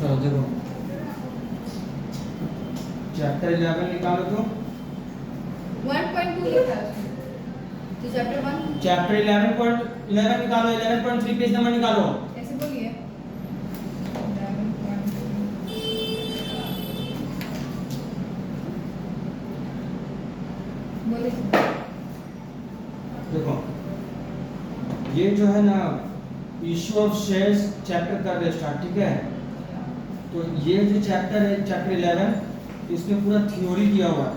चलो देखो चैप्टर 11 निकालो तो 1.2 लिखा है उसमें। तो चैप्टर 1 चैप्टर 11.11 निकालो 11.3 पेज नंबर निकालो ऐसे बोलिए 11.2 बोलिए। देखो ये जो है ना इशू ऑफ शेयर्स चैप्टर कर रहे स्टार्ट ठीक है। तो ये जो चैप्टर है चैप्टर 11 इसमें पूरा थ्योरी दिया हुआ है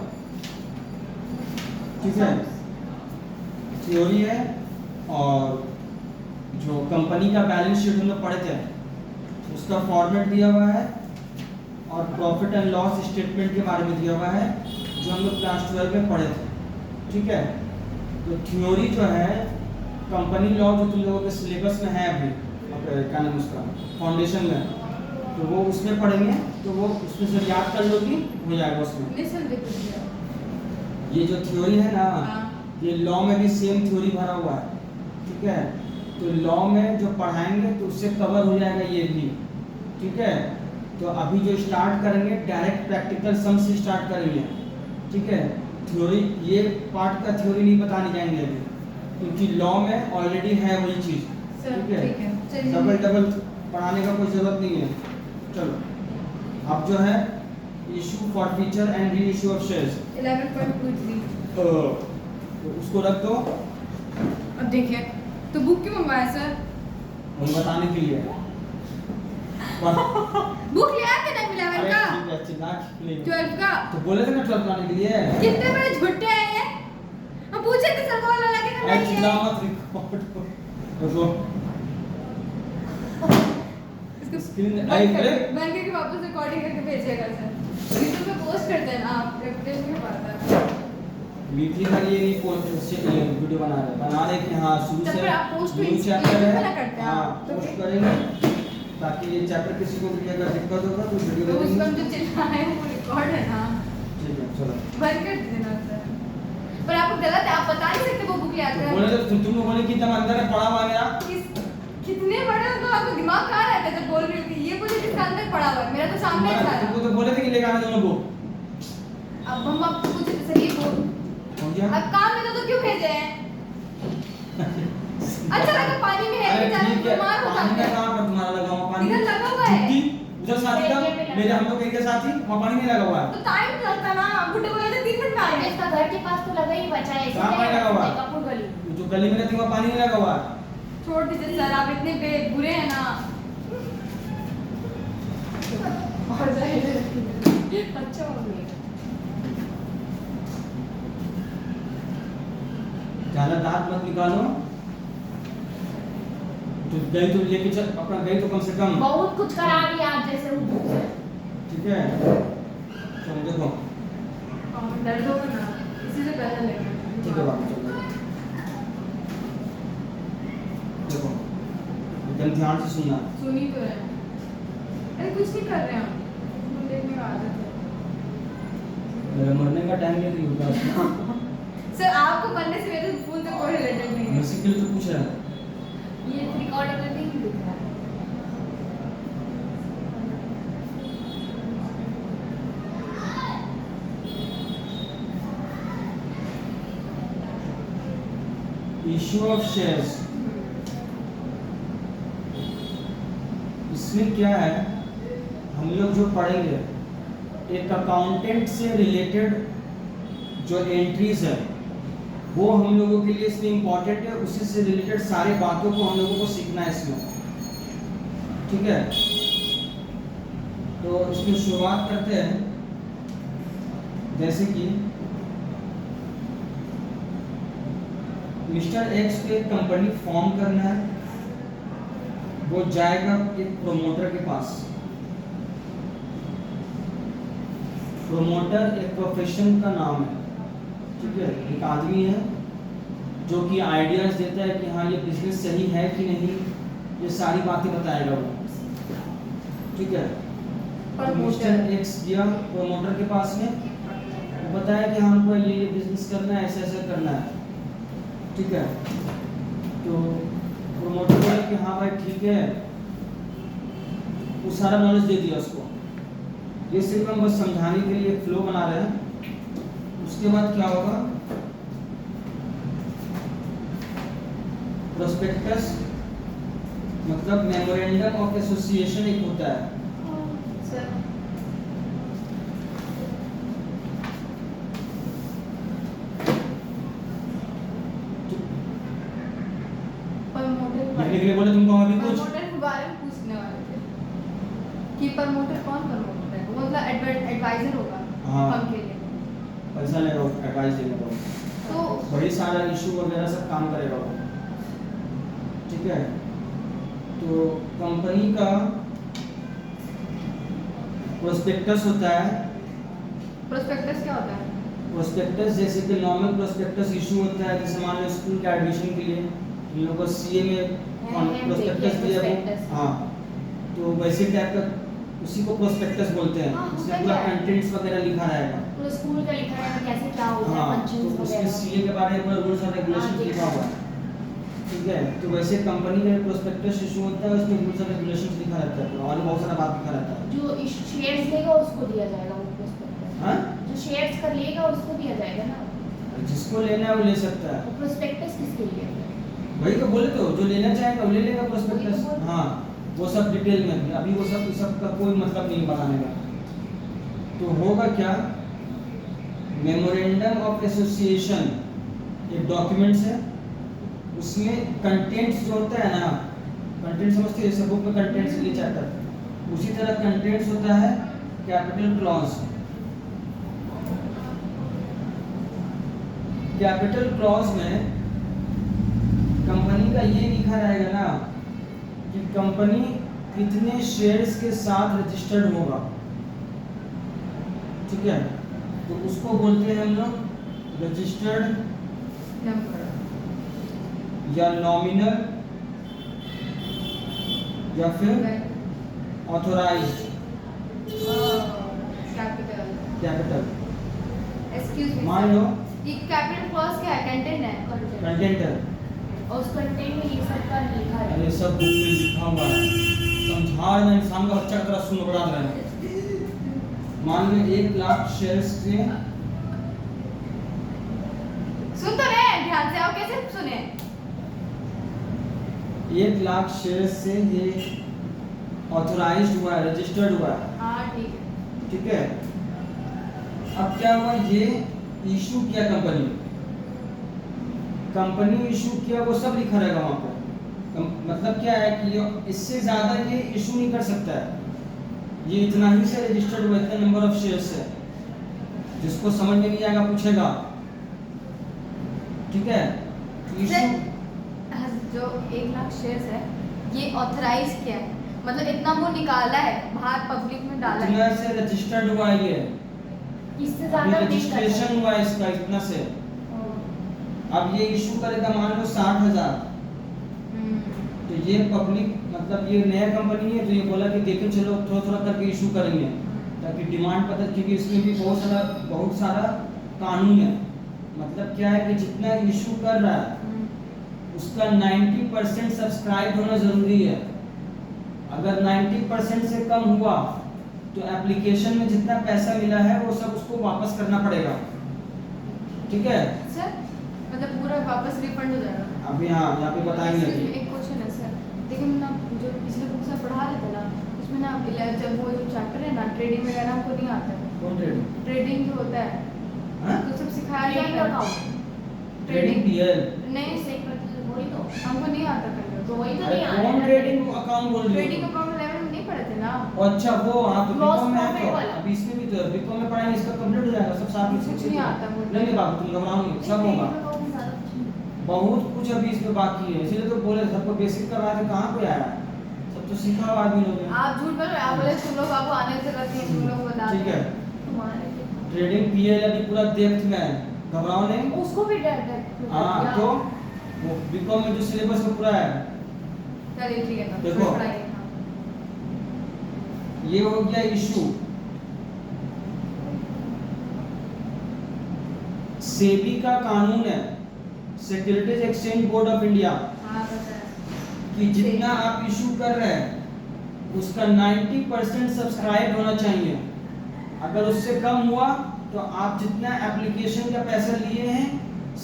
ठीक है। थ्योरी है और जो कंपनी का बैलेंस शीट हम लोग पढ़े थे उसका फॉर्मेट दिया हुआ है और प्रॉफिट एंड लॉस स्टेटमेंट के बारे में दिया हुआ है जो हम लोग क्लास 12 में पढ़े थे ठीक है। तो थ्योरी जो है कंपनी लॉ जो तुम लोगों के सिलेबस में है अभी क्या नाम उसका फाउंडेशन में तो वो उसमें पढ़ेंगे तो वो उसमें से याद कर लो कि हो जाएगा उसमें। लिसन देखो दिया। ये जो थ्योरी है ना हाँ। ये लॉ में भी सेम थ्योरी भरा हुआ है ठीक है। तो लॉ में जो पढ़ाएंगे तो उससे कवर हो जाएगा ये भी ठीक है। तो अभी जो स्टार्ट करेंगे डायरेक्ट प्रैक्टिकल सम से स्टार्ट करेंगे ठीक है। थ्योरी ये पार्ट का थ्योरी नहीं बताने जाएंगे अभी क्योंकि लॉ में ऑलरेडी है वही चीज़ ठीक है। डबल डबल पढ़ाने का कोई ज़रूरत नहीं है। चलो अब जो है issue for feature and re issue of shares 11.23 तो उसको रख दो। अब देखिए तो बुक क्यों मंगवाया सर? हम बताने के लिए बुक लिया कि नहीं 11 का? ठीक है चिल्ला के लिए 12 का? तो बोले थे ना 12 लाने के लिए कितने बड़े झूठे हैं ये? हम पूछे थे सर कॉल लगा के अरे चिल्ला नहीं है। मत रिकॉर्ड देखो इसको स्क्रीन आई अरे बन के वापस रिकॉर्डिंग करके भेजिएगा सर। यूट्यूब पे पोस्ट करते हैं ना आप रेपुटेशन के पाता है। मीठी का ये नहीं पोस्ट से वीडियो बना रहे कि हाँ शुरू तब से फिर आप post न्यू तो चैप्टर YouTube पे है ना करते हैं हाँ आप, तो पोस्ट फिर- करेंगे ताकि ये चैप्टर किसी को भी अगर दिक्कत होगा तो वीडियो तो दे उस पर देंगे जो चिल्ला है वो रिकॉर्ड है ना। ठीक है चलो। बंद कर देना सर। पर आपको गलत है, आप बता नहीं सकते वो बुक ले आते तो बोले हैं। तो तुम लोग बोले कि तुम अंदर है पढ़ा हुआ है मेरा कितने बड़े हो तो आपको दिमाग कहाँ रहता है जब बोल रही थी ये बोले जिसका अंदर पड़ा हुआ है मेरा तो सामने है सारा। तुमको तो बोले थे कि लेकर आना दोनों बुक अब हम आपको पूछे थे सर ये बोल हो गया। अब काम में तो क्यों भेजे हैं? अच्छा लगा पानी में है अरे कि जाने ठीक है बीमार हो पानी जाते का हैं। कहाँ पर तुम्हारा लगा हुआ पानी इधर लगा हुआ है। छुट्टी उधर साथी था मेरे हम लोग के साथी वहाँ पानी नहीं लगा हुआ है तो टाइम लगता ना गुड्डे बोले थे 3 मिनट में आए। इसका घर के पास तो लगा ही बचा है कहाँ पानी लगा हुआ है? कपूर गली जो गली में रहती है वहाँ पानी नहीं लगा हुआ है। छोड़ दीजिए सर आप इतने बुरे हैं ना। अच्छा हो गया। ज्यादा दांत मत निकालो तो गई तो लेके चल अपना गई तो कम से कम बहुत कुछ करा रही आप जैसे वो ठीक है। चलो देखो दर्द होगा ना इसी से पहले लेंगे। ठीक है बाबू चलो देखो एकदम ध्यान से सुनना। सुनी तो है। अरे कुछ नहीं कर रहे हम देखने का आदत है। मेरा मरने का टाइम नहीं होगा सर आपको मरने से मेरे फोन से कोई रिलेटेड नहीं है। इसी के लिए तो पूछ रहा है। ये रिकॉर्ड में नहीं दिख रहा है इशू ऑफ शेयर्स इसमें क्या है हम लोग जो पढ़ेंगे एक अकाउंटेंट से रिलेटेड जो एंट्रीज है वो हम लोगों के लिए इसमें इम्पोर्टेंट है। उसी से रिलेटेड सारे बातों को हम लोगों को सीखना है इसमें ठीक है। तो इसकी शुरुआत करते हैं जैसे कि मिस्टर एक्स को एक कंपनी फॉर्म करना है वो जाएगा एक प्रोमोटर के पास। प्रोमोटर एक प्रोफेशन का नाम है ठीक है। एक आदमी है जो कि आइडियाज देता है कि हाँ ये बिजनेस सही है कि नहीं ये सारी बातें बताएगा वो ठीक है। तो मिस्टर एक्स गया प्रोमोटर के पास में वो बताया कि हमको ये बिजनेस करना है ऐसा ऐसा करना है ठीक है। तो प्रोमोटर बोले कि हाँ भाई ठीक है वो सारा नॉलेज दे दिया उसको। ये सिर्फ हम बस समझाने के लिए एक फ्लो बना रहे हैं। उसके बाद क्या होगा, प्रोस्पेक्टस मतलब मेमोरेंडम ऑफ एसोसिएशन एक होता है। सर प्रमोटर लिखने के लिए बोले तुमको अभी कुछ प्रमोटर के बारे में पूछने वाले थे कि प्रमोटर कौन प्रमोटर है, वो मतलब एडवाइजर होगा हाँ। फर्म के लिए। पैसा लेगा, एडवाइस देगा वो, तो बड़ी सारा इशू वगैरह सब काम करेगा वो। ठीक है, तो कंपनी का प्रोस्पेक्टस होता है। प्रोस्पेक्टस क्या होता है? प्रोस्पेक्टस जैसे कि नॉर्मल प्रोस्पेक्टस इशू होता है, जैसे मान लो स्कूल के एडमिशन के लिए इन लोगों को सीए में प्रोस्पेक्टस दिया वो, prospectus। हाँ, तो वैसे टाइप का उसी को प्रोस्पेक्टस बोलते हैं। हाँ, उसमें होता पूरा है। कंटेंट्स वगैरह लिखा रहेगा। पूरा स्कूल का लिखा है कैसे क्या होता है, हाँ, फंक्शंस तो उसमें वगैरह। सीए के बारे में पूरा रूल्स एंड रेगुलेशन हाँ, लिखा हुआ है। ठीक है, तो वैसे कंपनी का प्रोस्पेक्टस इशू होता है, उसमें रूल्स एंड रेगुलेशंस लिखा रहता है और बहुत सारा बात लिखा रहता है। जो शेयर्स लेगा उसको दिया जाएगा वो प्रोस्पेक्टस। हाँ, जो शेयर्स का लेगा उसको दिया जाएगा ना। जिसको लेना है वो ले सकता है। वो प्रोस्पेक्टस किसके लिए है? वही तो बोले, तो जो लेना चाहेगा वो ले लेगा वही प्रोस्पेक्टस। तो बोल- हाँ, वो सब डिटेल में भी, अभी वो सब का कोई मतलब नहीं बनाने का। तो होगा क्या, मेमोरेंडम ऑफ एसोसिएशन एक डॉक्यूमेंट्स है, उसमें कंटेंट्स जो होता है ना, कंटेंट समझते हैं, जैसे बुक में कंटेंट्स लिए चैप्टर, उसी तरह कंटेंट्स होता है कैपिटल क्लॉज। कैपिटल क्लॉज में कंपनी का ये लिखा रहेगा ना कि कंपनी कितने शेयर्स के साथ रजिस्टर्ड होगा। ठीक है, तो उसको बोलते हैं हम लोग रजिस्टर्ड नंबर या नॉमिनल या फिर authorised capital. Capital. Excuse me, मान लो ये कैपिटल क्लॉज क्या है? कंटेंट है। कंटेंटर, और उस कंटेंट में ये सब का लिखा है। ये सब बुक में लिखा हुआ है, समझा रहे हैं, इंसान का बच्चा की तरह सुन पड़ा रहे हैं। मान लो 1 लाख शेयर्स से, सुन तो रहे हैं, ध्यान से आओ, कैसे सुने? 1 लाख शेयर्स से ये ऑथोराइज्ड हुआ है, रजिस्टर्ड हुआ है। हाँ ठीक है। ठीक है, अब क्या हुआ, ये इशू किया कंपनी इशू किया, वो सब लिखा रहेगा वहाँ पर। मतलब क्या है कि ये इससे ज़्यादा ये इशू नहीं कर सकता है, ये इतना ही से रजिस्टर्ड हुआ, इतना नंबर ऑफ शेयर्स है। जिसको समझ में नहीं आएगा पूछेगा। ठीक है, इशू जो 1 लाख शेयर्स है, ये ऑथराइज किया है, मतलब इतना वो निकाला है, बाहर पब्लिक में डाला है। इतना से रजिस्टर्ड हुआ है, ये इससे अभी ज्यादा नहीं कर रजिस्ट्रेशन सकते। हुआ है इसका इतना से। हाँ। अब ये इशू करेगा मान लो 60,000, तो ये पब्लिक मतलब ये नया कंपनी है, तो ये बोला कि देखो चलो थोड़ा थोड़ा करके इशू करेंगे ताकि डिमांड पता, क्योंकि इसमें भी बहुत सारा कानून है। मतलब क्या है कि जितना इशू कर रहा है उसका 90% सब्सक्राइब होना जरूरी है। अगर 90% से कम हुआ तो एप्लीकेशन में जितना पैसा मिला है वो सब उसको वापस करना पड़ेगा। ठीक है, सर मतलब पूरा वापस रिफंड हो जाएगा? अभी हाँ यहाँ पे बताएंगे Excuse me, अभी। एक क्वेश्चन है सर, देखिए ना जो पिछले बुक से पढ़ा रहे थे ना, उसमें ना जब वो जो चैप्टर है ना ट्रेडिंग वगैरह हमको नहीं आता है। कौन ट्रेडिंग? ट्रेडिंग जो होता है हाँ? तो सब सिखाया ट्रेडिंग जाता है। Account trading PL. नहीं से वही तो हमको नहीं आता करने तो वही तो अरे नहीं आ कौन रहा है। ट्रेडिंग अकाउंट बोल रही ट्रेडिंग हो? अकाउंट लेवल में नहीं पढ़े थे ना? अच्छा वो हाँ, तो Gross बीकॉम में है profit तो वाला। अभी इसमें भी तो बीकॉम में पढ़ाएंगे, इसका कंप्लीट हो जाएगा सब साथ में। कुछ नहीं आता मुझे। नहीं बाबू तुम घबराओ नहीं, सब होगा। बहुत कुछ अभी इसमें बाकी है, इसलिए तो बोले सबको बेसिक करवा के कहाँ पे आया, सब तो सीखा हुआ आदमी लोग हैं। आप झूठ बोल रहे हो, आप बोले तुम लोग बाबू आने से करती हैं, तुम लोग बता ठीक है, तुम्हारे ट्रेडिंग पीएल अभी पूरा डेप्थ में है, घबराओ नहीं। उसको भी डर हाँ तो वो बीकॉम में जो सिलेबस में पूरा है। चलिए ठीक है ना, देखो। फिर पढ़ाइए, हाँ। ये हो गया इशू। सेबी का कानून है, securities exchange board of India, हाँ पता है। कि जितना आप इशू कर रहे हैं उसका 90% सब्सक्राइब होना चाहिए। अगर उससे कम हुआ तो आप जितना एप्लीकेशन का पैसा लिए हैं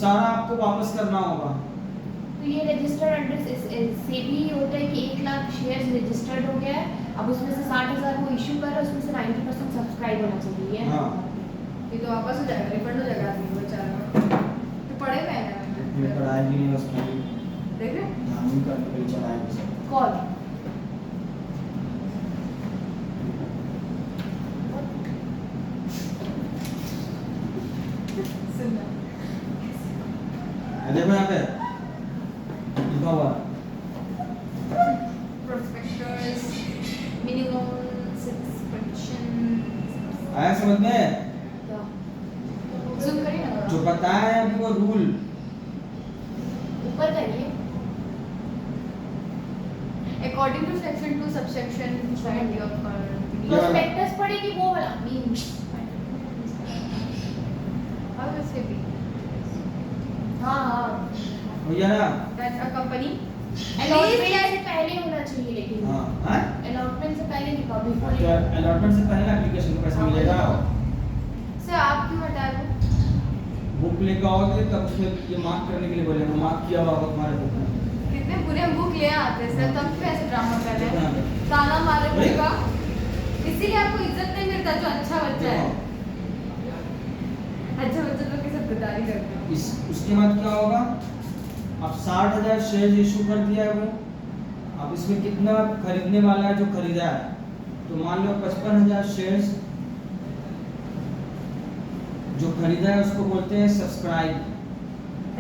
सारा आपको वापस करना होगा। तो ये रजिस्टर्ड एड्रेस से भी होता है कि 1 लाख शेयर्स रजिस्टर्ड हो गया है, अब उसमें से 60,000 वो इशू कर रहा है, उसमें से 90% सब्सक्राइब होना चाहिए। हाँ ये तो वापस हो जाएगा, रिफंड हो जाएगा आदमी को बेचारा। तो पढ़े मैंने ये पढ़ाई भी नहीं उसका भी देख रहे ध्यान नहीं करने के लिए चलाएंगे सब। कौन? सुनना देखो यहाँ पे लिखा हुआ प्रोस्पेक्टस मिनिमम सब्सक्रिप्शन आया समझ में? क्या? जूम करिए ना जो बताया है अभी वो रूल ऊपर करिए। According to section 2 subsection 20 of prospectus पढ़ेगी वो वाला मीन। हाउ इज इट हाँ हाँ भैया ना दैट अ कंपनी अलॉटमेंट से पहले होना चाहिए, लेकिन हाँ हाँ अलॉटमेंट से पहले नहीं कभी तो अलॉटमेंट से पहले एप्लीकेशन को पैसा मिलेगा। सर आप क्यों हटा रहे हो? बुक लेकर आओगे तब उसमें ये मार्क करने के लिए बोलेंगे, मार्क किया हुआ होगा तुम्हारे बुक में। कितने बुरे बुक ले आते हैं सर, तब क्यों ऐसे ड्रामा कर रहे हाँ। हैं? ताना मारे बुक का, इसीलिए आपको इज्जत नहीं मिलता जो अच्छा बच्चा है। अच्छा बच्चा लोग की सब गद्दारी करते हैं। इस उसके बाद क्या होगा? अब 60,000 शेयर इशू कर दिया है वो। अब इसमें कितना खरीदने वाला है जो खरीदा है, तो मान लो 55,000 शेयर्स जो खरीदा है उसको बोलते हैं subscribe.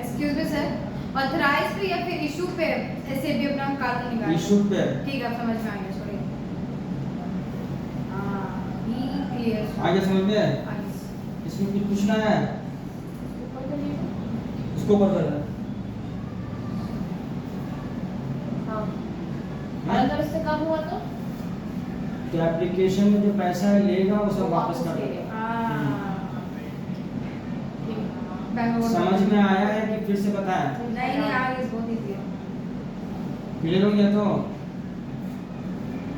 Excuse me sir, authorise पे या फिर इशू पे ऐसे भी अपना कानून निकाल इशू पे ठीक है, आप समझ में आ गया। सॉरी हां बी क्लियर आगे समझ में? इसमें कुछ पूछना है ऊपर करिए। उसको ऊपर कर हाँ और अगर उससे कम हुआ तो तो एप्लीकेशन में जो पैसा है लेगा वो सब वापस कर ले देगा। लेगा। समझ में आया है कि फिर से बताएं? नहीं नहीं आगे बहुत इजी है। क्लियर हो गया तो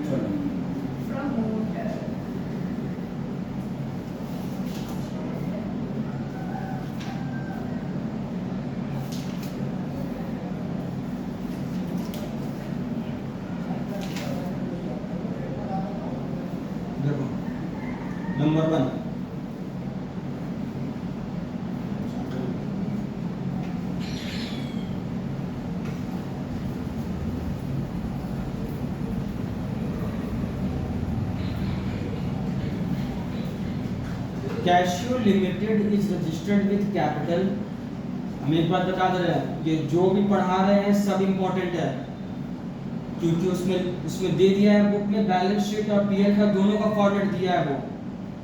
चलो प्रमोटर देखो number 1 cashew limited is registered with capital. हम एक बात बता दे रहे हैं, ये जो भी पढ़ा रहे हैं सब इम्पोर्टेंट है, क्योंकि उसमें उसमें दे दिया है बुक में बैलेंस शीट और पीएल का दोनों का फॉर्मेट दिया है वो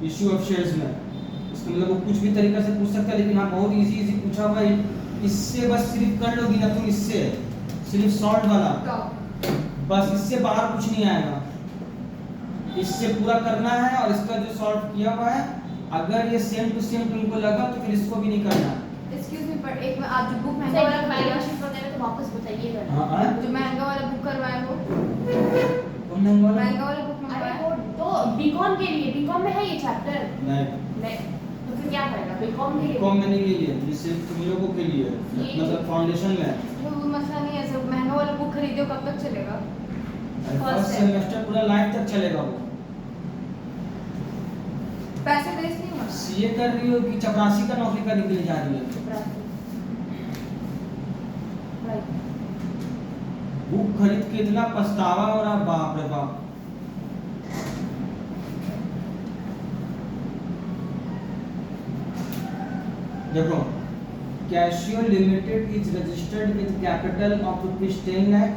इशू ऑफ शेयर्स में। इसका मतलब वो कुछ भी तरीका से पूछ सकता है, लेकिन हाँ बहुत इजी पूछा हुआ है। इससे बस सिर्फ कर लोगी ना तुम, इससे सिर्फ सॉल्व वाला, बस इससे बाहर कुछ नहीं आएगा। इससे पूरा करना है और इसका जो सॉल्व किया हुआ है अगर ये सेम टू सेम तुमको लगा तो फिर इसको भी नहीं करना। एक्सक्यूज मी पर एक बार आप जो बुक महंगा सर वाला बैलेंस शीट वगैरह तो वापस बताइएगा। हाँ हाँ जो महंगा वाला बुक करवाए वो तुमने बोला महंगा वाला बुक अरे मंगवाया वो तो बीकॉम के लिए, बीकॉम में है ये चैप्टर। नहीं नहीं तो फिर क्या करेगा बीकॉम के लिए? कॉम में नहीं लिए, ये सिर्फ तुम लोगों के लिए है, ये- मतलब फाउंडेशन में है। तो वो मसला नहीं है सर, महंगा वाला बुक खरीदे हो कब तक चलेगा? फर्स्ट सेमेस्टर पूरा लाइफ तक चलेगा वो। पैसे वेस्ट नहीं होना। सीए कर रही हो कि चपरासी का नौकरी करने के लिए जा रही है? राइट। बुक खरीद के इतना पछतावा हो रहा, बाप रे बाप। देखो cashew limited is registered with capital of ₹10 lakh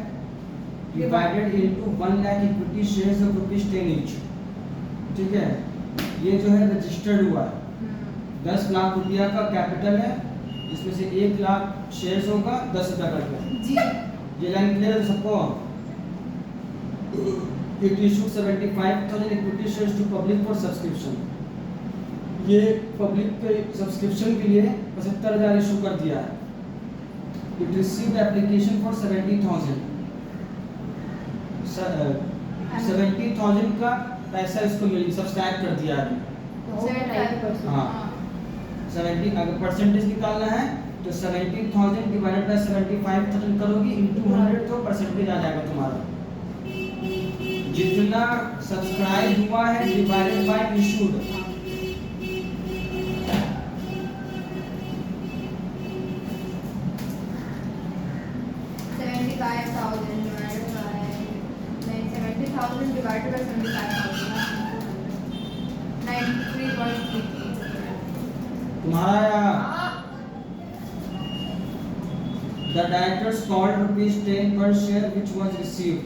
divided into 1 lakh equity shares of ₹10 each. ठीक है, ये जो है रजिस्टर्ड हुआ है। 10 लाख रुपया का कैपिटल है, जिसमें से 1 लाख शेयर्स होगा 10 रुपया करके। जी ये लाइन क्लियर है सबको? It issued 75,000 equity shares to public for subscription। ये पब्लिक के सब्सक्रिप्शन के लिए 75,000 इशू कर दिया है। It received application for 70,000। 70,000 का पैसा इसको मिल सब्सक्राइब कर दिया है। तो हो गया 90%। हाँ 70 अगर परसेंटेज निकालना है तो 70,000 डिवाइडेड बाय 75,000 करोगी इंटू 100 तो परसेंटेज आ जाएगा तुम्हारा। जितना सब्सक्राइब हुआ है divided by issued. divided by 75,000 93.33 तुम्हारा द डायरेक्टर्स कॉल्ड ₹10 पर शेयर व्हिच वाज रिसीव्ड।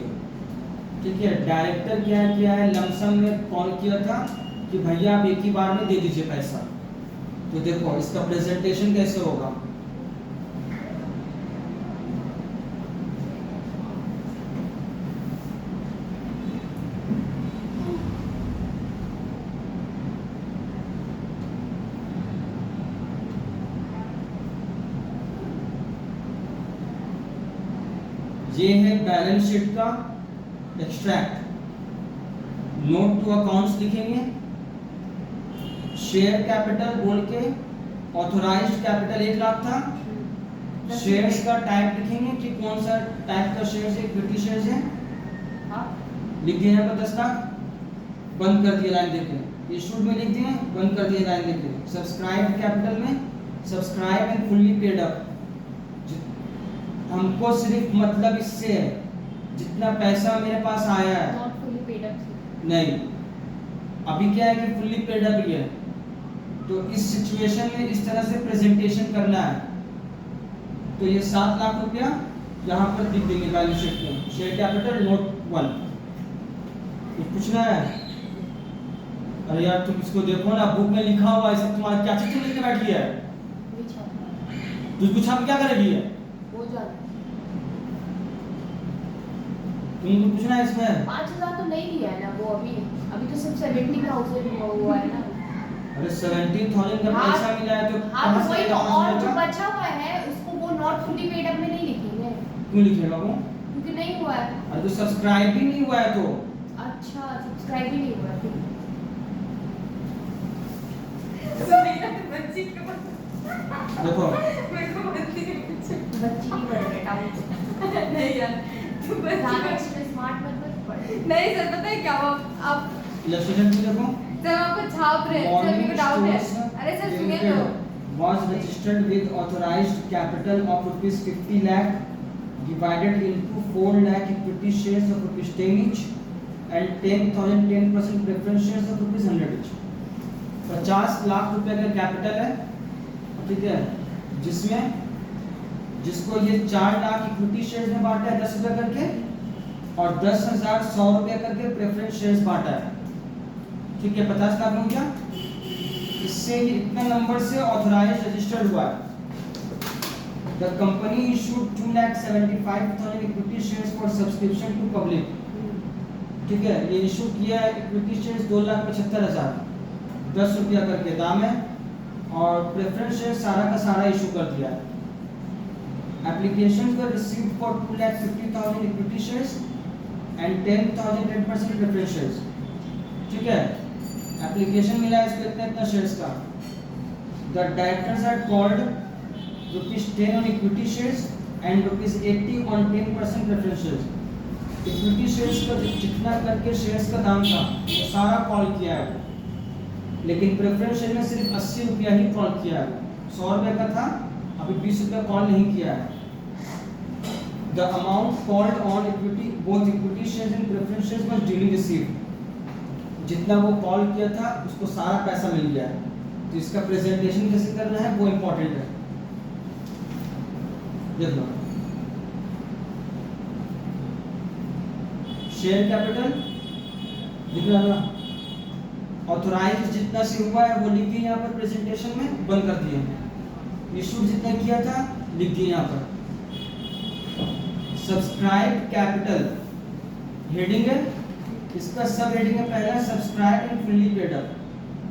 ठीक है, डायरेक्टर क्या किया है, लमसम में कॉल किया था कि भैया आप एक ही बार में दे दीजिए पैसा। तो देखो इसका प्रेजेंटेशन कैसे होगा। ये है बैलेंस शीट का एक्सट्रैक्ट। नोट टू अकाउंट्स लिखेंगे, शेयर कैपिटल बोल के ऑथोराइज्ड कैपिटल 1 लाख था। शेयर्स का टाइप लिखेंगे कि कौन सा टाइप का शेयर्स है, इक्विटी शेयर्स है। लिख दिया यहाँ पर 10 लाख, बंद कर दिया लाइन देके। इशूड में लिख दिए, बंद कर दिया लाइन देके। सब्सक्राइब कैपिटल में subscribe and fully paid up. हमको सिर्फ मतलब इससे है जितना पैसा मेरे पास आया है, नॉट फुली पेड अप नहीं अभी क्या है कि फुल्ली पेड अप ही है। तो इस सिचुएशन में इस तरह से प्रेजेंटेशन करना है। तो ये 7 लाख रुपया यहाँ पर लिख देंगे बैलेंस शीट में। Share capital note 1। कुछ पूछना है? अरे यार तुम इसको देखो ना, बुक में लिखा हुआ है सब, तुम्हारा क्या चीज लिखने बैठी है? तुझको छाप क्या करेगी है? हो जाता तुमको पूछना है इसमें? 5,000 तो नहीं लिया है ना वो अभी तो सिर्फ 70,000 हुआ है ना। अरे 70,000 का पैसा मिला है तो हाँ कहाँ तो से वही तो, कहाँ और से जो मिलेगा? बचा हुआ है उसको वो नॉट फुली पेड अप में नहीं लिखेंगे क्यों लिखेगा वो? क्योंकि नहीं हुआ है। अरे तो सब्सक्राइब ही नहीं हुआ है तो। अच्छा सब्सक्राइब ही नहीं हुआ है। बच्ची के देखो मेरे को बच्ची के बच्ची की पढ़ रहे डाउट नहीं यार तू ज़्यादा बच्ची स्मार्ट मत पढ़। नहीं सर पता है क्या हुआ आप इलस्ट्रेशन भी देखो। जब आपको छाप रहे हैं सर मेरे को डाउट है। अरे सर सुनिए तो was registered with authorized capital of ₹50 lakh divided into 4 lakh equity shares of ₹10 each and 10,000 10% preference shares of ₹100 each। 50 lakh रुपए का कैपिटल है, ठीक है, जिसमें जिसको ये 4 लाख इक्विटी शेयर्स में बांटा है 10 रुपए करके और 10,100 रुपए करके प्रेफरेंस शेयर्स बांटा है। ठीक है, 50 लाख हो गया। इससे ये इतने नंबर से ऑथराइज्ड रजिस्टर्ड हुआ है। The company issued 2,75,000 equity shares for subscription to public. ठीक है, ये इशू किया है इक्विटी शेयर्स 2,75,000 10 रुपया करके दाम है और प्रेफरेंस शेयर सारा का सारा इशू कर दिया है। Applications were received for 2,50,000 equity shares and 10,000 10% preference shares. ठीक है, एप्लीकेशन मिला है इसको इतना शेयर्स का। The directors are called ₹10 on equity shares and ₹80 on 10% preference shares. Equity shares का जितना करके शेयर्स का दाम था वो सारा कॉल किया है, लेकिन प्रेफरेंस शेयर में सिर्फ 80 रुपया ही कॉल किया है। 100 रुपये का था, अभी 20 रुपया कॉल नहीं किया है। The amount called on equity both equity shares and preference shares was duly received. जितना वो कॉल किया था उसको सारा पैसा मिल गया है। तो इसका प्रेजेंटेशन कैसे करना है वो इम्पोर्टेंट है। देख लो, शेयर कैपिटल लिख रहा ना, ऑथोराइज जितना से हुआ है वो लिख दिए यहाँ पर प्रेजेंटेशन में, बंद कर दिए। इशू जितना किया था लिख दिए यहाँ पर। सब्सक्राइब कैपिटल हेडिंग है, इसका सब हेडिंग है पहला subscribe and fully paid up.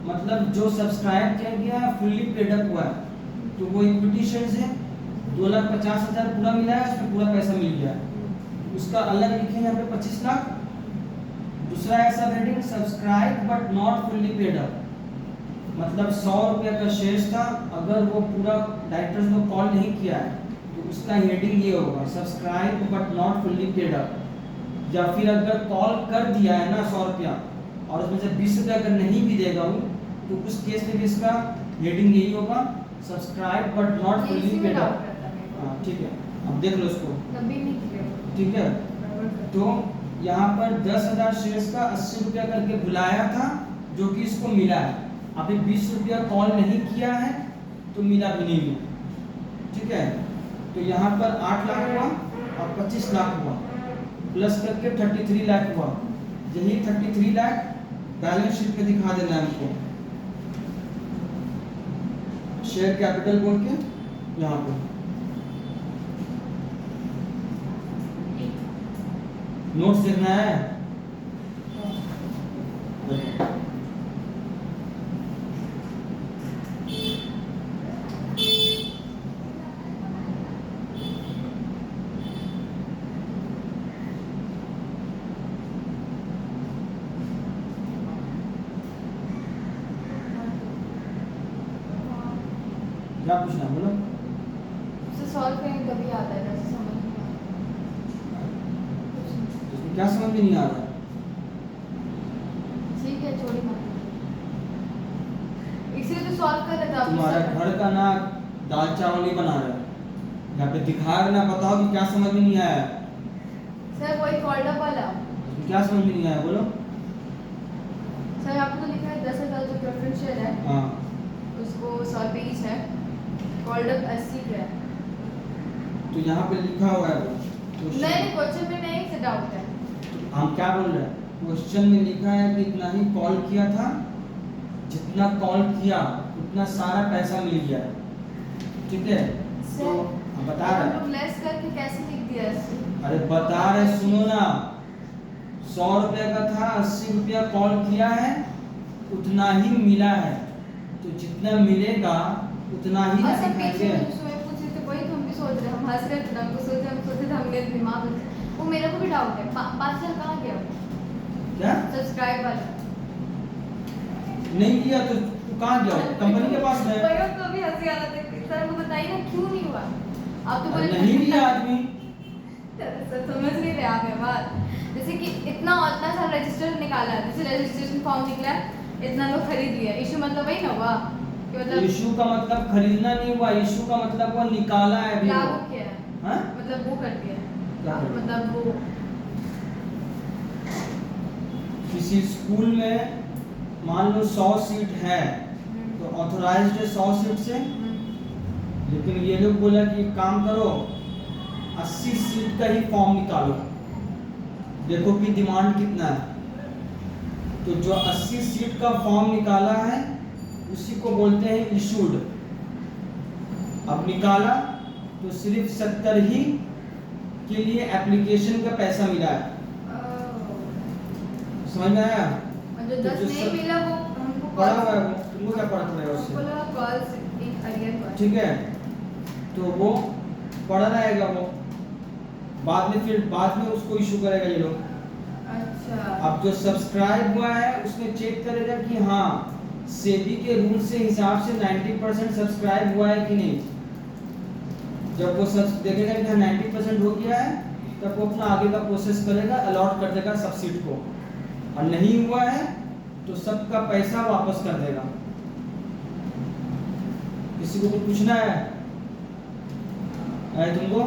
मतलब जो सब्सक्राइब किया गया है फुल्ली पेड अप हुआ है तो वो इक्विटी शेयर्स है 2,50,000 पूरा मिला है, उसमें पूरा पैसा मिल गया है। उसका अलग लिखे यहाँ पे 25 लाख दूसरा है सब heading subscribe but not fully paid up, मतलब 100 रुपये का शेयर था, अगर वो पूरा डायरेक्टर्स को कॉल नहीं किया है तो उसका हेडिंग ये होगा subscribe but not fully paid up. या फिर अगर कॉल कर दिया है ना 100 रुपया और उसमें से 20 रुपया अगर नहीं भी देगा वो, तो उस केस में भी इसका हेडिंग यही होगा subscribe but not fully paid up. हाँ ठीक है, अब देख लो इसको, कभी नहीं किया। ठीक है। तो यहाँ पर 10,000 शेयर्स का 80 रुपया करके बुलाया था जो कि इसको मिला है, अभी 20 रुपया कॉल नहीं किया है तो मिला भी नहीं है, ठीक है। तो यहाँ पर 8 लाख हुआ और 25 लाख हुआ, प्लस करके 33 लाख हुआ। यही 33 लाख बैलेंस शीट पे दिखा देना है हमको, शेयर कैपिटल बोल के यहाँ पे नोट्स देखना है। क्या पूछना बोलो। उससे सॉल्व करेंगे तभी आता है, जैसे समझ नहीं आता। इसमें क्या समझ में नहीं आ रहा? ठीक है छोड़ी मत, इसीलिए तो सॉल्व कर रहे थे आप। तुम्हारा घर का ना दाल चावल नहीं बना रहा है, यहाँ पे दिखा रहे ना, बताओ कि क्या समझ में नहीं आया। सर वही कॉल्ड अप वाला, इसमें क्या समझ में नहीं आया बोलो। सर आपको तो लिखा है 10,000 जो प्रेफरेंस शेयर है हाँ उसको 100 पे ईच है, कॉल्ड अप 80 पे है। तो यहाँ पे लिखा हुआ है वो नहीं क्वेश्चन में नहीं से डाउट है। हम क्या बोल रहे हैं, क्वेश्चन में लिखा है कि इतना ही कॉल किया था, जितना कॉल किया उतना सारा पैसा मिल गया, ठीक है। तो हम बता रहे हैं, लेस करके कैसे लिख दिया इससे? अरे बता रहे सुनो ना, 100 रुपया का था, 80 रुपया कॉल किया है, उतना ही मिला है, तो जितना मिलेगा उतना ही ना सब पीछे दिखाएंगे। में जो पूछ रहे थे वही तो हम भी सोच रहे हैं, हम हंस रहे थे, हमको सोचे थे हमने दिमाग में, वो मेरे को भी डाउट है 5,000 कहाँ गया वो क्या सब्सक्राइब वाला? नहीं किया तो तू कहाँ गया, कंपनी के पास में वही तो अभी हंसी आ रहा था, सर वो बताइए ना क्यों नहीं हुआ? आप तो बोले नहीं लिया आदमी। सर समझ नहीं रहे आप ये बात, जैसे कि इतना सा रजिस्टर निकाला है, जैसे रजिस्ट्रेशन फॉर्म निकला है, इतना लोग खरीद लिया, इशू मतलब वही ना हुआ कि मतलब इशू का मतलब खरीदना नहीं हुआ, इशू का मतलब वो निकाला है अभी। लागू किया है, हाँ? मतलब वो कर दिया क्या है, कर दिया? मतलब वो किसी स्कूल में मान लो 100 सीट है तो ऑथोराइज्ड है 100 सीट से, लेकिन ये लोग बोला कि एक काम करो 80 सीट का ही फॉर्म निकालो, देखो कि डिमांड कितना है। तो जो 80 सीट का फॉर्म निकाला है उसी को बोलते हैं इशूड। अब निकाला तो सिर्फ 70 ही के लिए एप्लीकेशन का पैसा मिला है, समझ में आया? जो 10 जो नहीं सब- मिला वो हमको पढ़ा हुआ है, तुमको क्या पढ़ा पड़ेगा हमको उससे, लगा कॉल एक अरियर पर। ठीक है। तो वो पढ़ा रहेगा, वो बाद में उसको इशू करेगा ये लोग। अच्छा अब जो सब्सक्राइब हुआ है उसमें चेक करेगा कि हाँ सेबी के रूल से हिसाब से 90% सब्सक्राइब हुआ है कि नहीं। जब वो सब देखेगा कि 90% हो गया है तब वो अपना आगे का प्रोसेस करेगा, अलॉट कर देगा सब सीट को, और नहीं हुआ है तो सबका पैसा वापस कर देगा। किसी को कुछ पूछना है तुमको?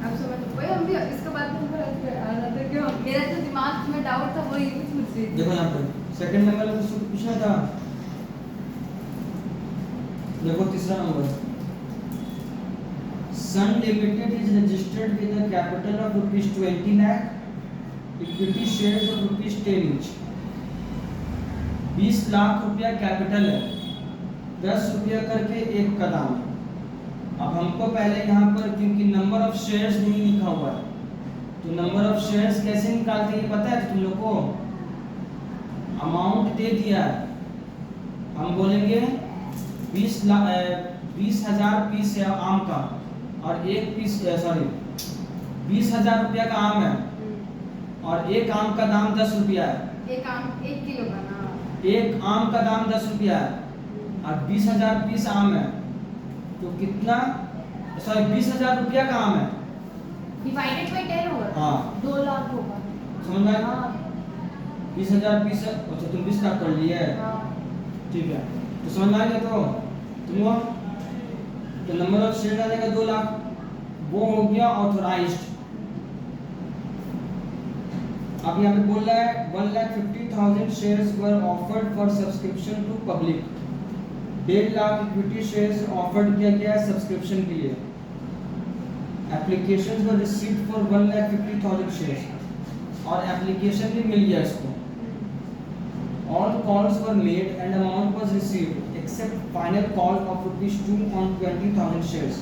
अब समझ वही हम भी इसके बाद में हमको आ रहा था कि मेरा जो दिमाग में डाउट था वो ये कुछ पूछ रही थी। देखो यहाँ पर सेकंड नंबर में किसी को पूछना था, देखो तीसरा number, Sun limited is registered with a capital of ₹20 lakh, equity shares of ₹10 each. 20 lakh रुपया कैपिटल है, 10 रुपया करके एक का दाम है। अब हमको पहले यहाँ पर क्योंकि नंबर ऑफ शेयर्स नहीं लिखा हुआ है, तो नंबर ऑफ शेयर्स कैसे निकालते हैं पता है तुम लोग को? अमाउंट दे दिया है, हम बोलेंगे 20,000 पीस है आम का, और एक पीस 20,000 रुपया का आम है और एक आम का दाम 10 रुपया है। एक आम 1 किलो का ना, एक आम का दाम 10 रुपया है और 20,000 पीस आम है, तो कितना, सॉरी 20,000 रुपया का आम है। डिवाइडेड बाय 10 होगा। हाँ। 2 लाख होगा। समझ में आया? हाँ 20,000 पीस, अच्छा तुम 20 लाख कर लिए है, हाँ। ठीक है, तो समझ में आ गया। तो तुम हुआ तो नंबर ऑफ शेयर आ जाएगा 2 लाख, वो हो गया ऑथोराइज्ड। अब यहाँ पे बोल रहा है 1,50,000 shares were offered for subscription to public. 1.5 lakh equity shares offered किया गया है सब्सक्रिप्शन के लिए। Applications were received for 1,50,000 shares, और एप्लीकेशन भी मिल गया इसको। All calls were made and amount was received except final call of ₹2 on 20,000 shares।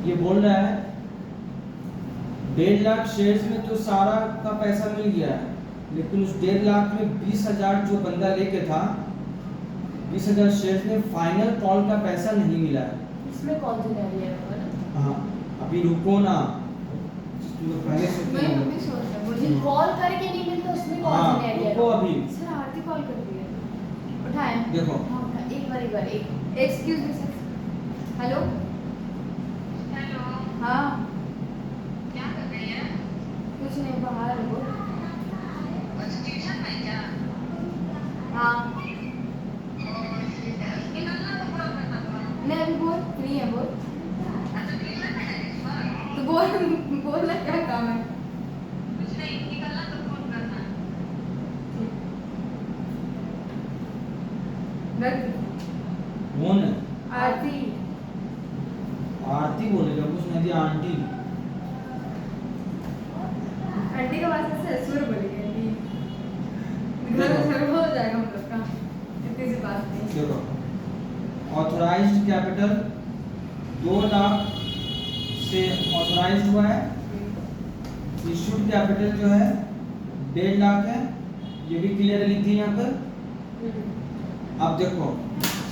ये बोल रहा है 1.5 लाख शेयर्स में तो सारा का पैसा मिल गया है, लेकिन उस 1.5 लाख में 20,000 जो बंदा लेके था, 20,000 शेयर्स में फाइनल कॉल का पैसा नहीं मिला है। इसमें कौन सा कैरियर होगा ना? हाँ अभी रुको ना, तुम लोग पहले से मैं भी सोच रहा हूँ मुझे कॉल करके नहीं मिलता, उसमें कौन सा हाँ कैरियर रुको अभी सर। आरती कॉल कर रही है, उठाएं। देखो। हाँ एक बार एक excuse me sir. Hello hello, हाँ, क्या कर रही है? कुछ नहीं, बाहर हो। अच्छा, ट्यूशन में क्या? हाँ निकलना तो पूरा करना था। नहीं अभी बोल, फ्री है बोल। अच्छा, ट्यूशन में है इस बार? तो बोलना क्या काम है? कुछ नहीं, निकलना तो फोन करना। रख। कौन है? आरती। आरती बोलेगा, कुछ नहीं दिया आंटी। आंटी के पास से ससुर बोलेगी आंटी। घर में हो जाएगा हम लोग का, इतनी सी बात नहीं। देखो ऑथराइज्ड कैपिटल 2 लाख से ऑथराइज्ड हुआ है। इशूड कैपिटल जो है 1.5 लाख है, ये भी क्लियर लिख दी यहाँ पर। अब देखो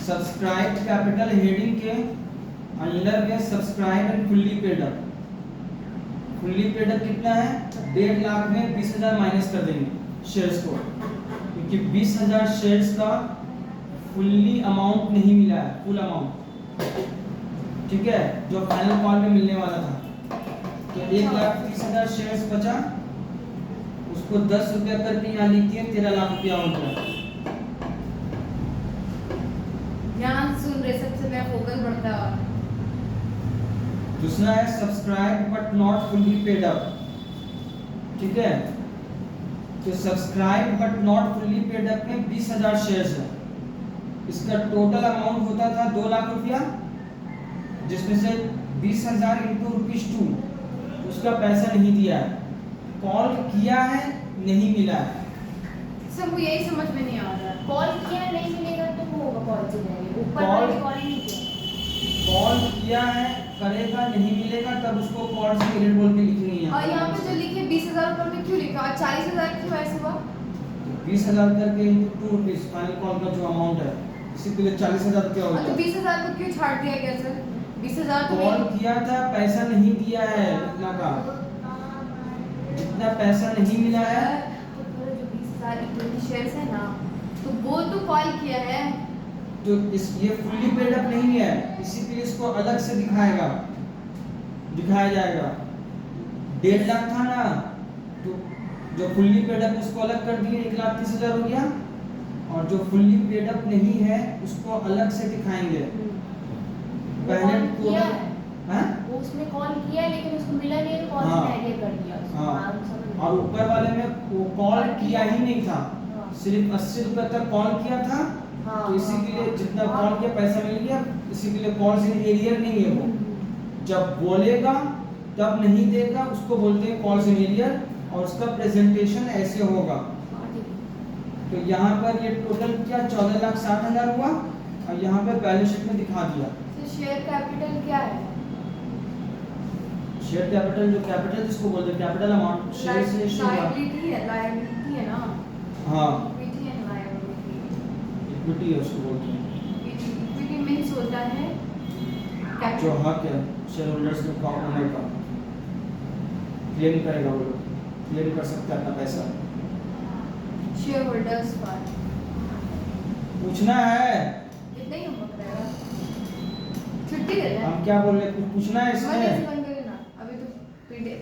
सब्सक्राइब कैपिटल हेडिंग के अंडर में subscribe and fully paid up. Fully paid up कितना है? 1.5 लाख में 20,000 माइनस कर देंगे शेयर्स को, क्योंकि 20,000 शेयर्स का फुल्ली अमाउंट नहीं मिला है, फुल अमाउंट, ठीक है, जो फाइनल कॉल में मिलने वाला था। तो 1,30,000 शेयर्स बचा, उसको 10 रुपया करके यहाँ लिख दिए, 13 लाख रुपया हो गया। ध्यान सुन रहे, सबसे मेरा फोकस बढ़ता है। दूसरा है subscribe but not fully paid up, ठीक है, तो subscribe but not fully paid up में 20,000 शेयर्स है। इसका टोटल अमाउंट होता था 2 लाख रुपया, जिसमें से 20,000 इंटू ₹2 उसका पैसा नहीं दिया है, कॉल किया है नहीं मिला है। सबको यही समझ में नहीं आ रहा। कॉल किया नहीं मिलेगा तो वो होगा कॉल से जाएगा, ऊपर Call- वाले कॉल नहीं किया। कॉल किया है, करेगा, नहीं मिलेगा, तब उसको कॉल से पीरियड बोल के लिखनी है। और यहाँ पे जो लिखे 20,000 ऊपर में क्यों लिखा और 40,000 क्यों ऐसे हुआ? 20,000 करके इंटू ₹2 फाइनल कॉल का जो अमाउंट है, इसी के लिए 40,000 रुपया हो और तो गया। 20,000 को क्यों छाड़ दिया गया सर? 20,000 तो कॉल नहीं। किया था, पैसा नहीं दिया है, इतना का जितना पैसा नहीं मिला है। तो पूरा जो 20,000 इक्विटी शेयर्स है ना, तो वो तो कॉल किया है। तो इस ये फुल्ली पेड अप नहीं है, इसी के लिए इसको अलग से दिखाया जाएगा। 1.5 लाख था ना, तो जो फुल्ली पेड अप उसको अलग कर दिए, 1,30,000 हो गया, और जो फुल्ली पेड अप नहीं है उसको अलग से दिखाएंगे। वो पहले कॉल किया है, हैं? वो उसने कॉल किया है लेकिन उसको मिला नहीं तो कॉल हाँ। से कैरियर कर दिया उसको। हाँ, हाँ, समझ और गए। ऊपर वाले में वो कॉल किया ही नहीं था, हाँ। सिर्फ 80 रुपए तक कॉल किया था, हाँ, तो इसी के लिए हाँ, जितना हाँ। कॉल किया पैसा मिल गया, इसी के लिए कॉल से एरियर नहीं है वो। जब बोलेगा तब नहीं देगा, उसको बोलते हैं कॉल से एरियर, और उसका प्रेजेंटेशन ऐसे होगा। हाँ, ठीक है। तो यहाँ पर ये टोटल क्या 14,60,000 हुआ, और यहाँ पे बैलेंस शीट में दिखा दिया। तो शेयर कैपिटल क्या है? शेयर कैपिटल, जो कैपिटल जिसको बोलते हैं कैपिटल अमाउंट, शेयर से इश्यू हुआ। लायबिलिटी है ना, हाँ, इक्विटी एंड लायबिलिटी। इक्विटी है उसको बोलते हैं, इक्विटी मींस होता है जो कैपिटल। हक है शेयर होल्डर्स में का ओनर का। क्लेम करेगा वो लोग, क्लेम कर सकता है अपना पैसा। शेयर होल्डर्स फंड पूछना है, इतना ही होमवर्क रहेगा। छुट्टी दे दे। हम क्या बोल रहे हैं, कुछ पूछना है मत ऐसे इसमें, बंद करे ना, अभी तो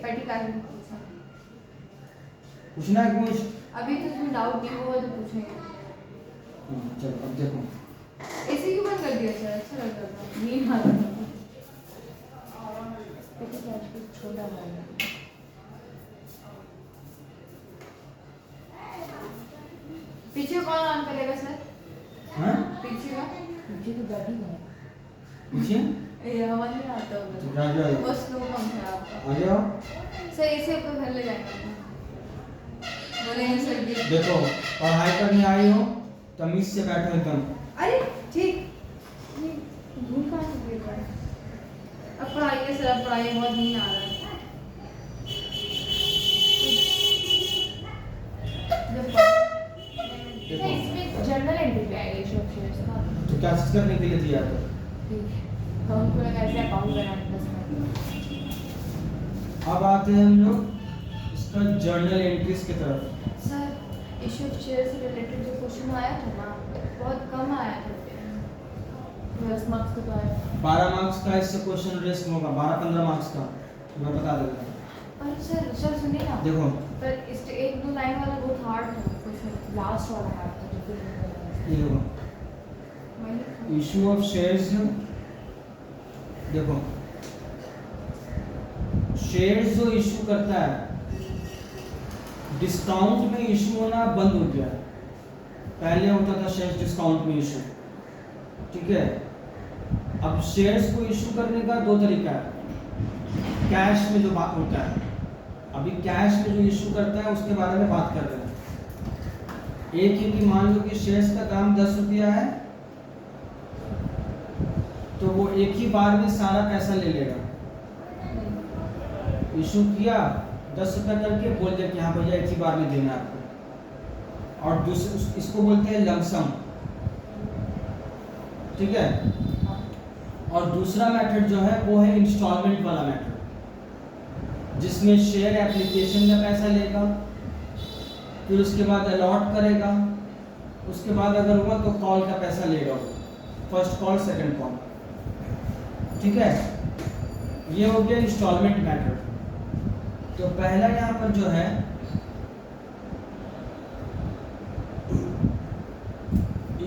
पैटी क्लास में पूछा, पूछना है कुछ। अभी तो इसमें डाउट नहीं होगा तो पूछेंगे। चलो अब देखो, ऐसे क्यों बंद कर दिया सर? अच्छा लग रहा था, नींद आ रहा था। पेटी क्लास कुछ छोटा है। पीछे कौन ऑन करेगा सर? हाँ पीछे का? मुझे तो डर ही है। पीछे ये हवा नहीं आता तो होगा। आ जाओ, वो स्लो पंप है आपका। आ जाओ। सर ऐसे आपको घर ले जाएंगे। बोलेंगे सर जी। देखो पढ़ाई करने आई हो तमीज से बैठो एकदम। अरे ठीक। ये भूल कहाँ से गिर रहा है? अब पढ़ाइए सर, अब पढ़ाइए, बहुत नींद आ रहा है। जब अच्छा, इसमें जर्नल एंट्री भी आएगा इशू ऑफ शेयर्स का। तो क्या चीज करने के लिए दिया तो तो हमको लगा ऐसे अकाउंट बनाने 10 मिनट। अब आते हैं हम लोग इसका जर्नल एंट्रीज की तरफ। सर इशू ऑफ शेयर से रिलेटेड जो क्वेश्चन आया था ना, बहुत कम आया था। 10 मार्क्स का तो आया। 12 मार्क्स का इससे क्वेश्चन रिस्क होगा, 12-15 मार्क्स का मैं बता देता हूँ। पर सर सुनिए ना, देखो पर इस एक दो लाइन वाला बहुत हार्ड था क्वेश्चन। लास्ट वाला पार्ट था जो फिर ये देखो इशू ऑफ शेयर्स, देखो शेयर्स जो इशू करता है डिस्काउंट में इशू होना बंद हो गया। पहले होता था शेयर्स डिस्काउंट में इशू, ठीक है। अब शेयर्स को इशू करने का दो तरीका है। कैश में जो बात होता है, अभी कैश में जो इशू करता है उसके बारे में बात कर रहे हैं। एक ही कि मान लो कि शेयर्स का दाम 10 रुपया है तो वो एक ही बार में सारा पैसा ले लेगा। इशू किया 10 रुपया करके, बोल दिया कि हाँ भैया एक ही बार में देना आपको, और दूसरे इसको बोलते हैं लमसम, ठीक है। और दूसरा मेथड जो है वो है इंस्टॉलमेंट वाला मेथड, जिसमें शेयर एप्लीकेशन का पैसा लेगा, फिर उसके बाद अलॉट करेगा, उसके बाद अगर हुआ तो कॉल का पैसा लेगा वो, फर्स्ट कॉल सेकंड कॉल, ठीक है। ये हो गया इंस्टॉलमेंट मेथड। तो पहला यहाँ पर जो है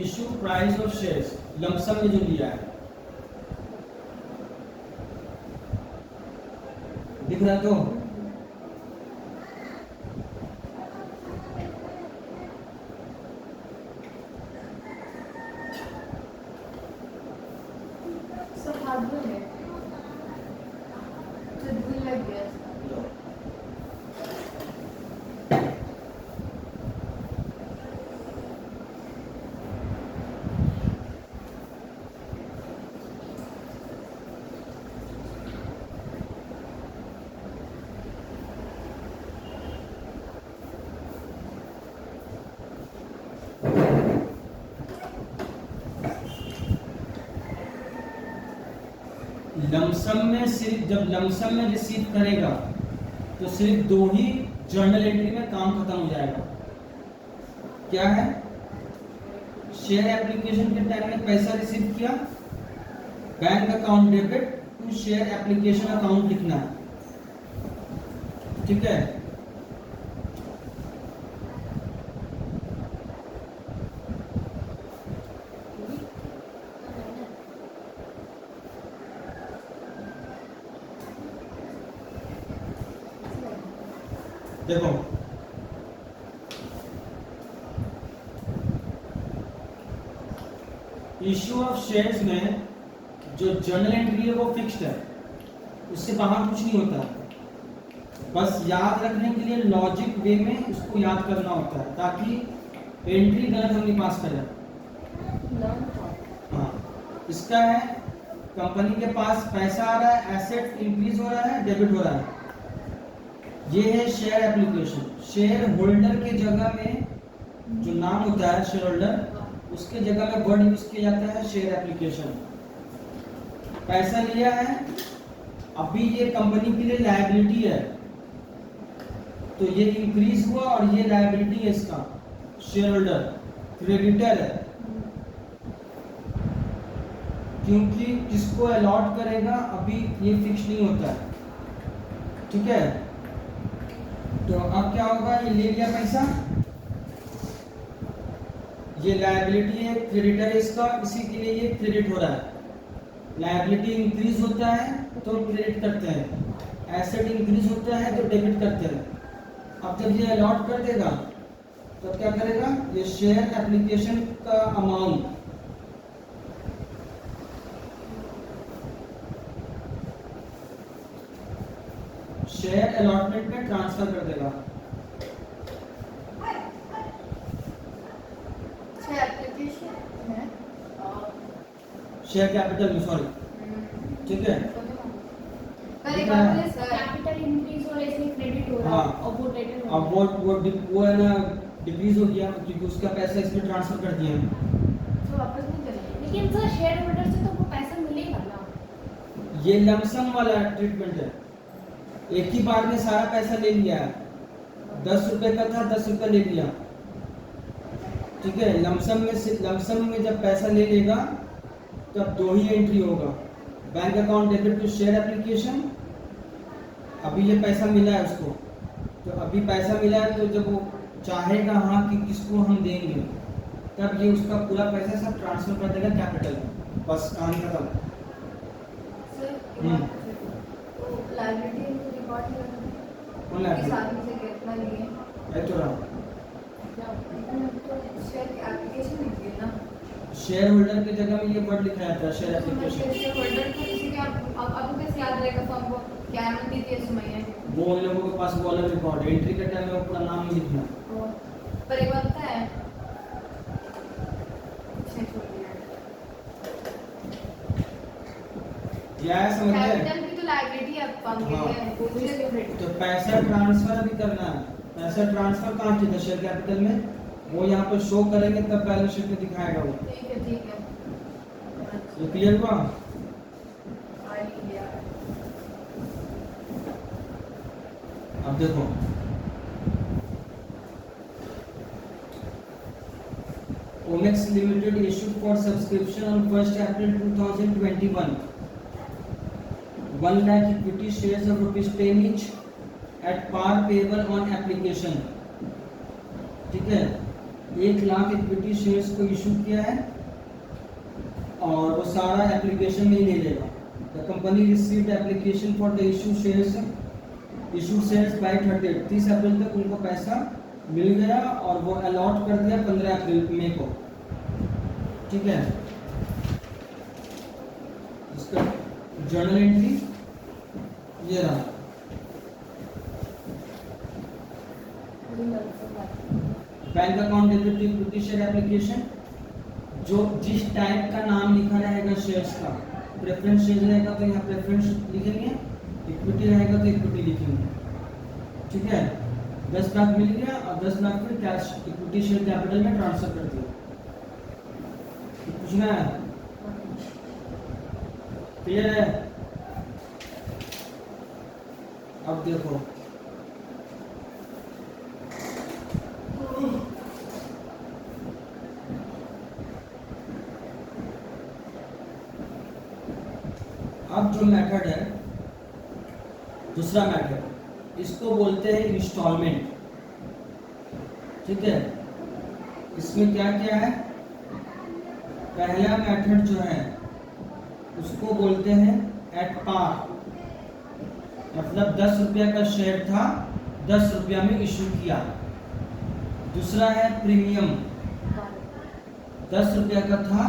issue price of shares, lump sum में जो लिया है, दिख रहा तो सब हाथ धुल गए, तो धुल लग गया। लमसम में सिर्फ, जब लमसम में रिसीव करेगा तो सिर्फ दो ही जर्नल एंट्री में काम खत्म हो जाएगा। क्या है? शेयर एप्लीकेशन के टाइम में पैसा रिसीव किया, bank account debit to share application account लिखना है, ठीक है। देखो इश्यू ऑफ शेयर्स में जो जर्नल एंट्री है वो फिक्स्ड है, उससे बाहर कुछ नहीं होता है। बस याद रखने के लिए लॉजिक वे में उसको याद करना होता है ताकि एंट्री गलत हम नहीं पास करें। हाँ, इसका है कंपनी के पास पैसा आ रहा है, एसेट इंक्रीज हो रहा है, डेबिट हो रहा है। ये है शेयर एप्लीकेशन। शेयर होल्डर के जगह में जो नाम होता है शेयर होल्डर, उसके जगह में वर्ड यूज किया जाता है शेयर एप्लीकेशन। पैसा लिया है, अभी ये कंपनी के लिए लायबिलिटी है, तो ये इंक्रीज हुआ और ये लायबिलिटी है इसका, शेयर होल्डर क्रेडिटर है, क्योंकि किसको अलॉट करेगा अभी ये फिक्स नहीं होता है। ठीक है, तो अब क्या होगा, ये ले लिया पैसा, ये लायबिलिटी है, क्रेडिटर है इसका, इसी के लिए ये क्रेडिट हो रहा है। लायबिलिटी इंक्रीज होता है तो क्रेडिट करते हैं, एसेट इंक्रीज होता है तो डेबिट करते हैं। अब जब ये अलॉट कर देगा तो क्या करेगा, ये शेयर एप्लीकेशन का अमाउंट शेयर अलॉटमेंट में ट्रांसफर कर देगा। एप्लीकेशन है शेयर कैपिटल में, सॉरी, ठीक है। पर एक बात बोले सर, कैपिटल इंक्रीज हो रहा है इसलिए क्रेडिट हो रहा है हाँ। और वो डेबिट हो अब रहा है। वो है ना डिक्रीज हो गया क्योंकि उसका पैसा इसमें ट्रांसफर कर दिया है। तो वापस नहीं चलेगा। लेकिन सर शेयर होल्डर से तो वो पैसा मिलेगा ना। ये लमसम वाला ट्रीटमेंट है, एक ही बार में सारा पैसा ले लिया है, 10 रुपए का था 10 रुपए ले लिया। ठीक है, लमसम में जब पैसा ले लेगा तब दो ही एंट्री होगा, bank account debit to share application. अभी ये पैसा मिला है उसको, तो अभी पैसा मिला है तो जब वो चाहेगा हाँ कि किसको हम देंगे, तब ये उसका पूरा पैसा सब ट्रांसफर कर देगा कैपिटल में, बस कहानी खत्म। सर हम्म। तो लायबिलिटी में रिकॉर्ड नहीं करना कौन liability? किस आदमी से कितना लिए है तो रहा तो शेयर की एप्लीकेशन लिखिए ना। शेयर होल्डर की जगह में ये वर्ड लिखा जाता है, शेयर एप्लीकेशन। शेयर होल्डर को किसी के आपको कैसे याद रहेगा फॉर्म को क्या नाम दी थी सुमैया की? वो उन लोगों के पास वो अलग रिकॉर्ड है, एंट्री के टाइम में अपना नाम नहीं लिखना। पर एक बात पता है, छह छोड़ दिया क्या है समझ गए? कैपिटल की तो लायबिलिटी है फॉर्म के हाँ। लिए, वो उसके क्रेडिट। तो पैसा ट्रांसफर भी करना है, पैसा ट्रांसफर कहाँ किया शेयर कैपिटल में, वो यहाँ पर शो करेंगे तब बैलेंस शीट में दिखाएगा वो। ठीक है ठीक है। ये क्लियर हुआ? आ गया। अब देखो, Omaxe limited issued for subscription on 1st April 2021 1 lakh equity shares of rupees 10 each at par payable on application। ठीक है, 1 लाख इक्विटी शेयर्स को इशू किया है और वो सारा एप्लीकेशन में ही ले लेगा। The company received application for the issue shares by 30 April तक उनको पैसा मिल गया और वो अलॉट कर दिया 15 अप्रैल मई को। ठीक है, इसका जर्नल एंट्री ये रहा, bank account debit to equity share application. जो जिस टाइप का नाम लिखा रहेगा शेयर्स का, प्रेफरेंस शेयर रहेगा तो यहाँ प्रेफरेंस लिखेंगे, इक्विटी रहेगा तो इक्विटी लिखेंगे। ठीक है, 10 लाख मिल गया और 10 लाख फिर कैश इक्विटी शेयर कैपिटल में ट्रांसफर कर दिया। पूछना है? क्लियर है? अब देखो, अब जो मेथड है, दूसरा मेथड, इसको बोलते हैं इंस्टॉलमेंट। ठीक है, इसमें क्या क्या है, पहला मेथड जो है उसको बोलते हैं एट पार, मतलब 10 रुपया का शेयर था, 10 रुपया में इशू किया। दूसरा है प्रीमियम, 10 रुपया का था,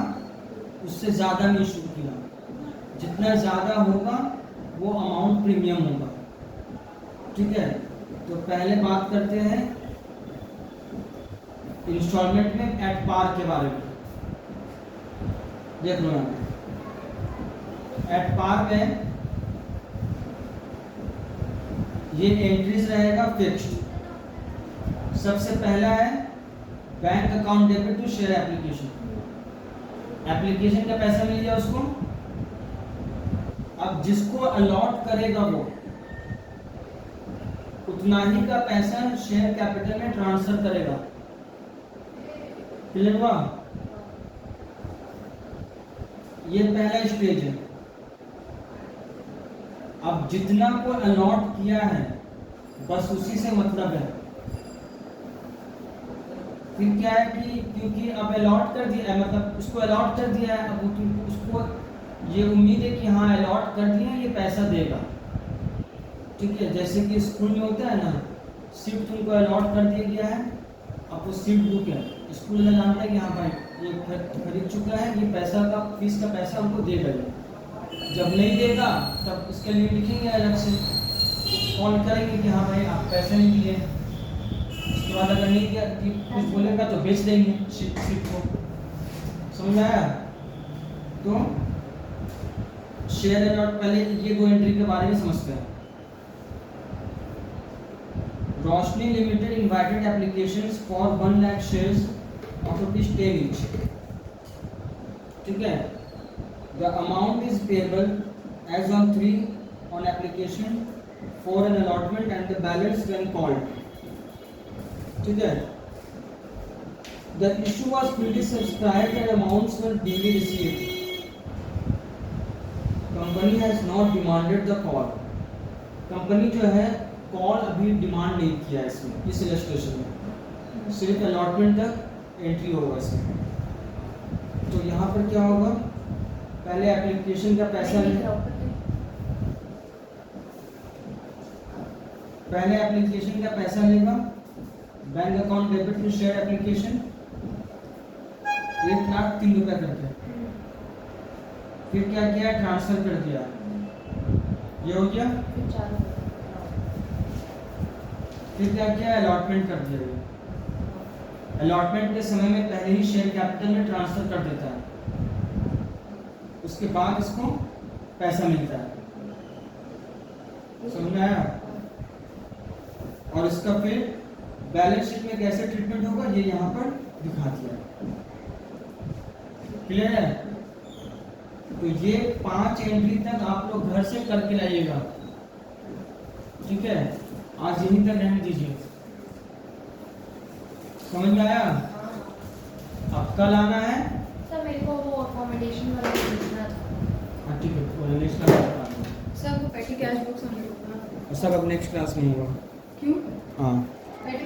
उससे ज़्यादा में इशू किया, जितना ज़्यादा होगा वो अमाउंट प्रीमियम होगा। ठीक है, तो पहले बात करते हैं इंस्टॉलमेंट में एट पार के बारे में। देख लो यहाँ एट पार में ये एंट्रीज रहेगा फिक्स्ड। सबसे पहला है bank account debit to share application, application का पैसा मिल गया उसको। अब जिसको अलॉट करेगा वो उतना ही का पैसा शेयर कैपिटल में ट्रांसफर करेगा। क्लियर हुआ? ये पहला स्टेज है। अब जितना को अलॉट किया है बस उसी से मतलब है। फिर क्या है कि क्योंकि अब अलॉट कर दिया है, मतलब उसको अलॉट कर दिया है, अब उसको ये उम्मीद है कि हाँ अलॉट कर दिया ये पैसा देगा। ठीक है, जैसे कि स्कूल में होता है ना, सीट तुमको अलॉट कर दिया गया है, अब वो सीट बुक है, स्कूल में जानता है कि हाँ भाई ये खरीद चुका है, ये पैसा का फीस का पैसा हमको देगा। जब नहीं देगा तब उसके लिए लिखेंगे अलग से, कॉल करेंगे कि हाँ भाई आप पैसे नहीं दिए। उसके बाद अगर नहीं दिया कि कुछ बोलेगा तो बेच देंगे सीट को। समझ में आया? तो शेयर अलॉट, पहले ये दो एंट्री के बारे में समझते हैं। Roshni limited invited applications for 1 lakh shares of ₹10 each. ठीक है, the amount is payable as on 3 on application for an allotment and the balance when called. ठीक है, the issue was fully subscribed and amounts were duly received. Company has not demanded the call. Company जो है call अभी demand नहीं किया है इसमें, इस इलस्ट्रेशन में सिर्फ अलॉटमेंट तक एंट्री होगा इसमें। तो यहाँ पर क्या होगा, पहले एप्लीकेशन का पैसा पहले एप्लीकेशन का पैसा लेगा, bank account debit to share application 1,03,000 रुपये करके, फिर क्या किया, ट्रांसफर कर दिया, ये हो गया। फिर क्या किया, अलॉटमेंट कर दिया। अलॉटमेंट के समय में पहले ही शेयर कैपिटल में ट्रांसफर कर देता है, उसके बाद इसको पैसा मिलता है। समझ में आया? और इसका फिर बैलेंस शीट में कैसे ट्रीटमेंट होगा ये यहाँ पर दिखा दिया है। क्लियर है? तो ये 5 एंट्री तक आप लोग घर से करके लाइएगा। ठीक है, आज यहीं तक रहने दीजिए। समझ में आया? अब कल आना है सर, मेरे को वो अकोमोडेशन वाला पूछना था। हाँ ठीक है, वो नेक्स्ट क्लास में बता दूंगा। सब वो पेटी कैश बुक्स हम लोग सब अब नेक्स्ट क्लास में होगा। क्यों? हाँ पेटी